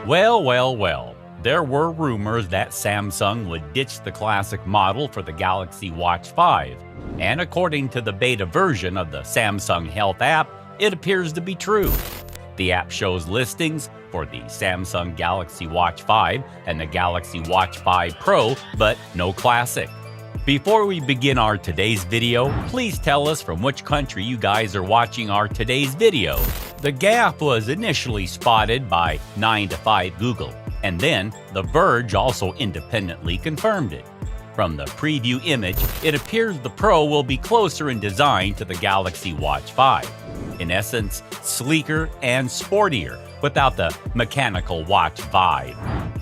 Well. There were rumors that Samsung would ditch the classic model for the Galaxy Watch 5. And according to the beta version of the Samsung Health app, it appears to be true. The app shows listings for the Samsung Galaxy Watch 5 and the Galaxy Watch 5 Pro, but no Classic. Before we begin our today's video, please tell us from which country you guys are watching our today's video. The gaffe was initially spotted by 9to5 Google, and then The Verge also independently confirmed it. From the preview image, it appears the Pro will be closer in design to the Galaxy Watch 5. In essence, sleeker and sportier, without the mechanical watch vibe.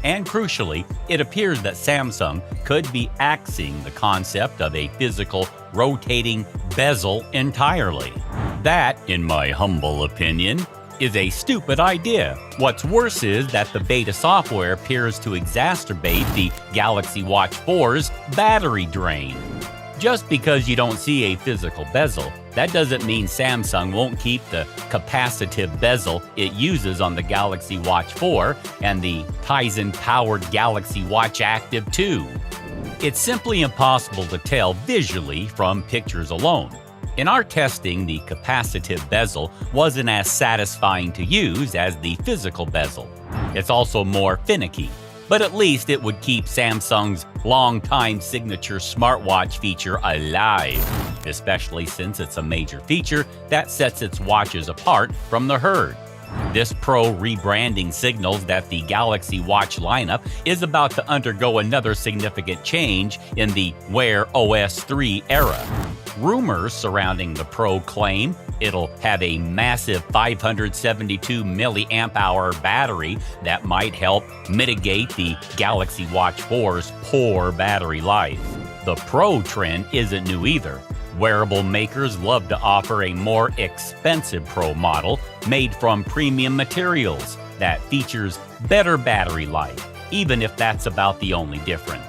And crucially, it appears that Samsung could be axing the concept of a physical rotating bezel entirely. That, in my humble opinion, is a stupid idea. What's worse is that the beta software appears to exacerbate the Galaxy Watch 4's battery drain. Just because you don't see a physical bezel, that doesn't mean Samsung won't keep the capacitive bezel it uses on the Galaxy Watch 4 and the Tizen-powered Galaxy Watch Active 2. It's simply impossible to tell visually from pictures alone. In our testing, the capacitive bezel wasn't as satisfying to use as the physical bezel. It's also more finicky, but at least it would keep Samsung's long-time signature smartwatch feature alive, especially since it's a major feature that sets its watches apart from the herd. This Pro rebranding signals that the Galaxy Watch lineup is about to undergo another significant change in the Wear OS 3 era. Rumors surrounding the Pro claim it'll have a massive 572 mAh battery that might help mitigate the Galaxy Watch 4's poor battery life. The Pro trend isn't new either. Wearable makers love to offer a more expensive Pro model made from premium materials that features better battery life, even if that's about the only difference.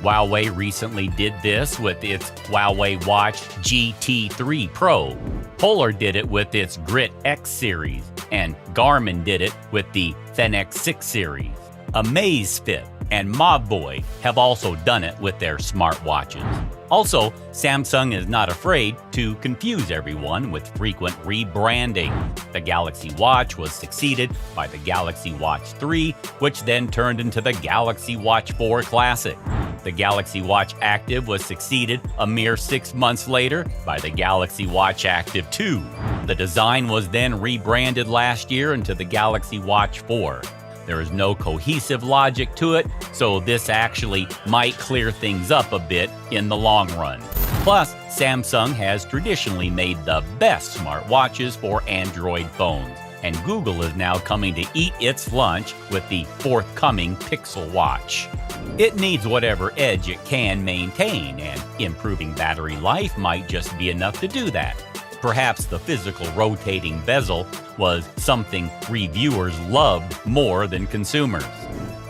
Huawei recently did this with its Huawei Watch GT3 Pro. Polar did it with its Grit X series, and Garmin did it with the Fenix 6 series. Amazfit and Mobvoi have also done it with their smartwatches. Also, Samsung is not afraid to confuse everyone with frequent rebranding. The Galaxy Watch was succeeded by the Galaxy Watch 3, which then turned into the Galaxy Watch 4 Classic. The Galaxy Watch Active was succeeded a mere 6 months later by the Galaxy Watch Active 2. The design was then rebranded last year into the Galaxy Watch 4. There is no cohesive logic to it, so this actually might clear things up a bit in the long run. Plus, Samsung has traditionally made the best smartwatches for Android phones, and Google is now coming to eat its lunch with the forthcoming Pixel Watch. It needs whatever edge it can maintain, and improving battery life might just be enough to do that. Perhaps the physical rotating bezel was something reviewers loved more than consumers.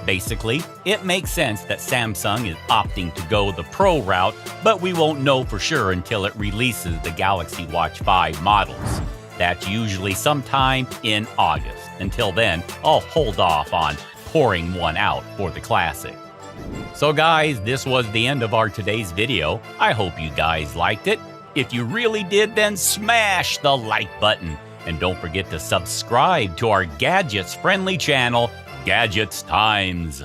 Basically, it makes sense that Samsung is opting to go the Pro route, but we won't know for sure until it releases the Galaxy Watch 5 models. That's usually sometime in August. Until then, I'll hold off on pouring one out for the Classic. So guys, this was the end of our today's video. I hope you guys liked it. If you really did, then smash the like button. And don't forget to subscribe to our gadgets-friendly channel, Gadgets Times.